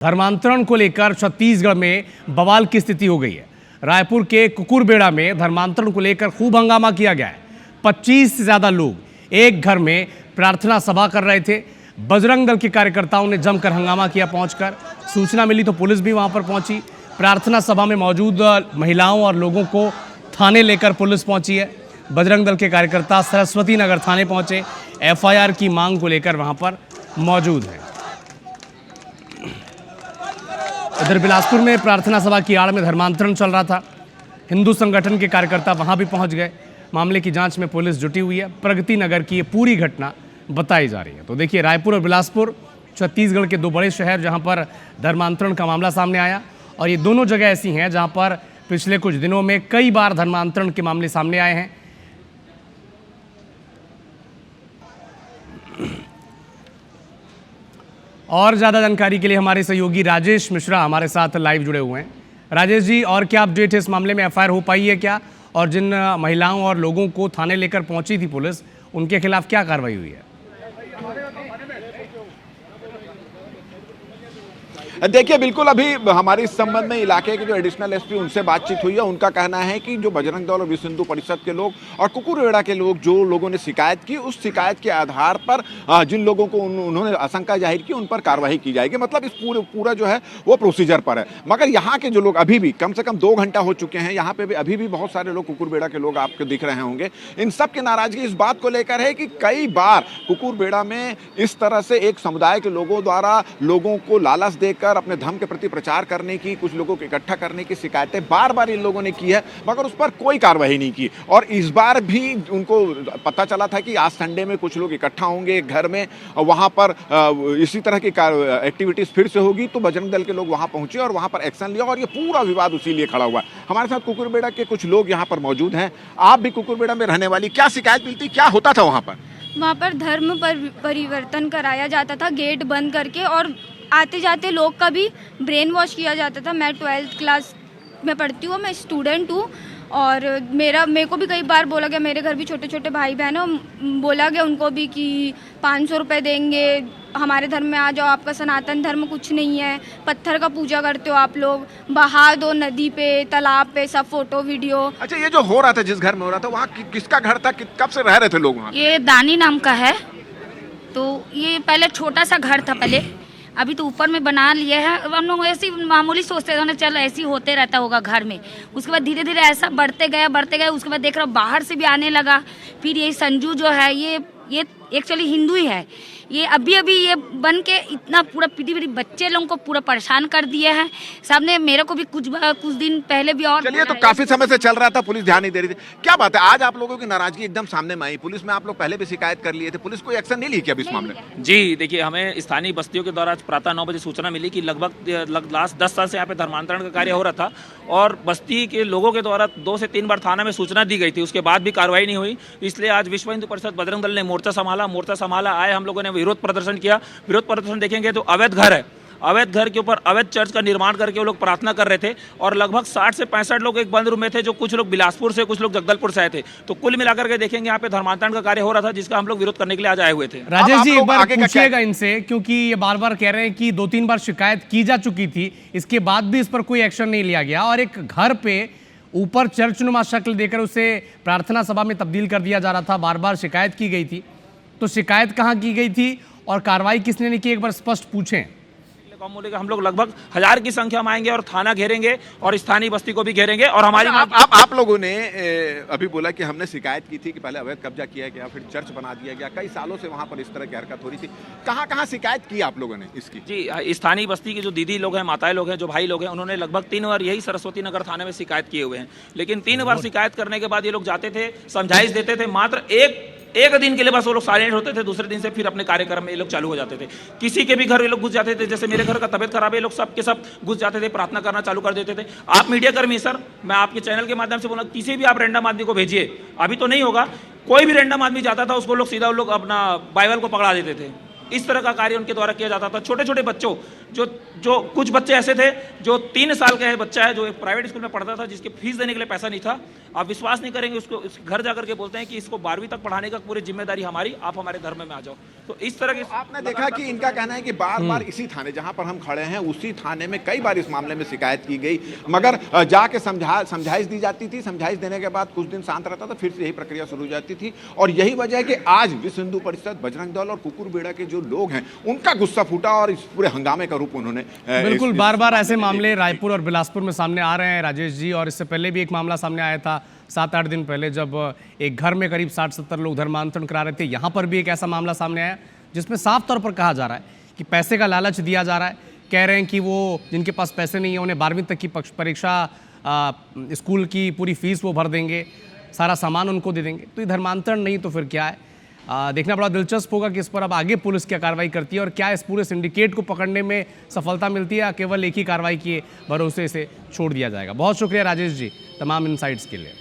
धर्मांतरण को लेकर छत्तीसगढ़ में बवाल की स्थिति हो गई है। रायपुर के कुकुरबेड़ा में धर्मांतरण को लेकर खूब हंगामा किया गया है। 25 से ज्यादा लोग एक घर में प्रार्थना सभा कर रहे थे। बजरंग दल के कार्यकर्ताओं ने जमकर हंगामा किया। पहुंचकर सूचना मिली तो पुलिस भी वहां पर पहुंची। प्रार्थना सभा में मौजूद महिलाओं और लोगों को थाने लेकर पुलिस पहुंची है। बजरंग दल के कार्यकर्ता सरस्वती नगर थाने पहुंचे, FIR की मांग को लेकर वहां पर मौजूद है। इधर बिलासपुर में प्रार्थना सभा की आड़ में धर्मांतरण चल रहा था। हिंदू संगठन के कार्यकर्ता वहां भी पहुंच गए। मामले की जांच में पुलिस जुटी हुई है। प्रगति नगर की ये पूरी घटना बताई जा रही है। तो देखिए, रायपुर और बिलासपुर छत्तीसगढ़ के दो बड़े शहर जहां पर धर्मांतरण का मामला सामने आया, और ये दोनों जगह ऐसी हैं जहां पर पिछले कुछ दिनों में कई बार धर्मांतरण के मामले सामने आए हैं। और ज़्यादा जानकारी के लिए हमारे सहयोगी राजेश मिश्रा हमारे साथ लाइव जुड़े हुए हैं। राजेश जी, और क्या अपडेट है इस मामले में? FIR हो पाई है क्या? और जिन महिलाओं और लोगों को थाने लेकर पहुंची थी पुलिस, उनके खिलाफ क्या कार्रवाई हुई है? देखिए, बिल्कुल अभी हमारे इस संबंध में इलाके के जो एडिशनल SP उनसे बातचीत हुई है। उनका कहना है कि जो बजरंग दल और विश्व हिंदू परिषद के लोग और कुकुरबेड़ा के लोग, जो लोगों ने शिकायत की, उस शिकायत के आधार पर जिन लोगों को उन्होंने आशंका जाहिर की, उन पर कार्रवाई की जाएगी। मतलब इस पूरा जो है वो प्रोसीजर पर है। मगर यहाँ के जो लोग अभी भी कम से कम 2 घंटा हो चुके हैं, यहाँ पे भी अभी भी बहुत सारे लोग, कुकुरबेड़ा के लोग आपको दिख रहे होंगे। इन सब की नाराजगी इस बात को लेकर है कि कई बार कुकुरबेड़ा में इस तरह से एक समुदाय के लोगों द्वारा लोगों को लालच देकर अपने धर्म के प्रति प्रचार करने की, कुछ लोगों को इकट्ठा करने की शिकायतें बार बार इन लोगों ने की है, मगर उस पर कोई कार्रवाई नहीं की। और इस बार भी उनको पता चला था कि आज संडे में कुछ लोग इकट्ठा होंगे एक घर में, वहां पर इसी तरह की एक्टिविटीज फिर से होगी, तो बजरंग दल के लोग वहां पहुंचे और वहां पर एक्शन लिया, और ये पूरा विवाद उसी लिए खड़ा हुआ। हमारे साथ कुकुरबेड़ा के कुछ लोग यहाँ पर मौजूद हैं। आप भी कुकुरबेड़ा में रहने वाली, क्या शिकायत मिलती, क्या होता था वहां पर? वहाँ पर धर्म परिवर्तन कराया जाता था गेट बंद करके, और आते जाते लोग का भी ब्रेन वॉश किया जाता था। मैं 12th क्लास में पढ़ती हूँ, मैं स्टूडेंट हूँ, और मेरे को भी कई बार बोला गया, मेरे घर भी छोटे छोटे भाई बहन हैं, बोला गया उनको भी कि 500 रुपये देंगे, हमारे धर्म में आ जाओ, आपका सनातन धर्म कुछ नहीं है, पत्थर का पूजा करते हो आप लोग, बहा दो नदी पे, तालाब पे, सब फोटो वीडियो। अच्छा, ये जो हो रहा था, जिस घर में हो रहा था, वहाँ किसका घर था? कब से रह रहे थे लोग वहाँ? ये दानी नाम का है। तो ये पहले छोटा सा घर था पहले, अभी तो ऊपर में बना लिए है। हम लोग ऐसी मामूली सोचते थे, चल ऐसे ही होते रहता होगा घर में। उसके बाद धीरे धीरे ऐसा बढ़ते गए। उसके बाद देख रहा बाहर से भी आने लगा। फिर ये संजू जो है, ये एक्चुअली हिंदू ही है। ये अभी ये बन के इतना पूरा पीढ़ी बच्चे लोगों को पूरा परेशान कर दिए हैं। सामने मेरे को भी कुछ दिन पहले भी और चलिए, तो काफी समय से चल रहा था, पुलिस ध्यान नहीं दे रही थी। क्या बात है, आज आप लोगों की नाराजगी एकदम सामने में आई? पुलिस में आप लोग पहले भी शिकायत कर लिए थे, पुलिस कोई एक्शन नहीं ली क्या इस मामले में? जी देखिए, हमें स्थानीय बस्तियों के द्वारा प्रातः 9 बजे सूचना मिली कि लगभग लास्ट 10 साल से यहाँ पे धर्मांतरण का कार्य हो रहा था, और बस्ती के लोगों के द्वारा 2 से 3 बार थाना में सूचना दी गई थी। उसके बाद भी कार्रवाई नहीं हुई। इसलिए आज विश्व हिंदू परिषद बजरंग दल ने मोर्चा संभाला आए। हम लोगों ने विरोध प्रदर्शन किया। विरोध प्रदर्शन देखेंगे तो अवैध घर है, अवैध घर के ऊपर अवैध चर्च का निर्माण करके वो लोग प्रार्थना कर रहे थे, और लगभग 60 से 65 लोग एक बंद रूम में थे, जो कुछ लोग बिलासपुर से, कुछ लोग जगदलपुर से आए थे। तो कुल मिलाकर के देखेंगे यहाँ पे धर्मांतरण का कार्य हो रहा था, जिसका हम लोग विरोध करने के लिए आज आए हुए थे। राजेश जी, एक बार पूछिएगा इनसे, क्योंकि ये बार बार कह रहे हैं कि 2-3 बार शिकायत की जा चुकी थी, इसके बाद भी इस पर कोई एक्शन नहीं लिया गया, और एक घर पे ऊपर चर्चनुमा शक्ल देकर उसे प्रार्थना सभा में तब्दील कर दिया जा रहा था। बार बार शिकायत की गई थी, तो शिकायत कहाँ की गई थी और कार्रवाई किसने नहीं की? एक बार स्पष्ट पूछें। हम लोग लगभग 1000 की संख्या में आएंगे और थाना घेरेंगे और स्थानीय बस्ती को भी घेरेंगे। और हमारी आप लोगों ने अभी बोला कि हमने शिकायत की थी कि पहले अवैध कब्जा किया गया, फिर चर्च बना दिया गया, कई सालों से वहां पर इस तरह की हरकत हो रही थी। कहां शिकायत की आप लोगों ने इसकी? जी, स्थानीय बस्ती के जो दीदी लोग हैं, माताएं लोग हैं, जो भाई लोग हैं, उन्होंने लगभग 3 बार यही सरस्वती नगर थाने में शिकायत किए हुए हैं। लेकिन 3 बार शिकायत करने के बाद ये लोग जाते थे, समझाइश देते थे, मात्र एक दिन के लिए बस वो लोग साइलेंट होते थे। दूसरे दिन से फिर अपने कार्यक्रम में ये लोग चालू हो जाते थे। किसी के भी घर ये लोग घुस जाते थे, जैसे मेरे घर का तबियत खराब है, ये लोग सब के सब घुस जाते थे, प्रार्थना करना चालू कर देते थे। आप मीडिया कर्मी सर, मैं आपके चैनल के माध्यम से बोला, किसी भी आप रैंडम आदमी को भेजिए, अभी तो नहीं होगा, कोई भी रैंडम आदमी जाता था, उसको लोग सीधा लोग अपना बाइबल को पकड़ा देते थे। इस तरह का कार्य उनके द्वारा किया जाता था। छोटे छोटे बच्चों जो कुछ बच्चे ऐसे थे जो 3 साल का बच्चा है जो एक प्राइवेट स्कूल में पढ़ता था, जिसके फीस देने के लिए पैसा नहीं था, आप विश्वास नहीं करेंगे, उसको घर जाकर के बोलते हैं कि इसको 12वीं तक पढ़ाने का पूरी जिम्मेदारी हमारी, आप हमारे धर्म में आ जाओ। तो इस तरह के आपने देखा कि इनका कहना है कि बार बार इसी थाने जहां पर हम खड़े हैं उसी थाने में कई बार इस मामले में शिकायत की गई, मगर जाके समझाइश दी जाती थी। समझाइश देने के बाद कुछ दिन शांत रहता था, फिर से यही प्रक्रिया शुरू हो जाती थी। और यही वजह है कि आज विश्व हिंदू परिषद, बजरंग दल और कुकुर बेड़ा के जो लोग हैं उनका गुस्सा फूटा और इस पूरे हंगामे का रूप उन्होंने बिल्कुल बार बार ऐसे मामले रायपुर और बिलासपुर में सामने आ रहे हैं राजेश जी। और इससे पहले भी एक मामला सामने आया था 7-8 दिन पहले, जब एक घर में करीब 60-70 लोग धर्मांतरण करा रहे थे। यहाँ पर भी एक ऐसा मामला सामने आया जिसमें साफ तौर पर कहा जा रहा है कि पैसे का लालच दिया जा रहा है। कह रहे हैं कि वो जिनके पास पैसे नहीं है उन्हें 12वीं तक की परीक्षा, स्कूल की पूरी फीस वो भर देंगे, सारा सामान उनको दे देंगे। तो ये धर्मांतरण नहीं तो फिर क्या है? देखना बड़ा दिलचस्प होगा कि इस पर अब आगे पुलिस क्या कार्रवाई करती है और क्या इस पूरे सिंडिकेट को पकड़ने में सफलता मिलती है या केवल एक ही कार्रवाई के भरोसे से छोड़ दिया जाएगा। बहुत शुक्रिया राजेश जी तमाम इनसाइट्स के लिए।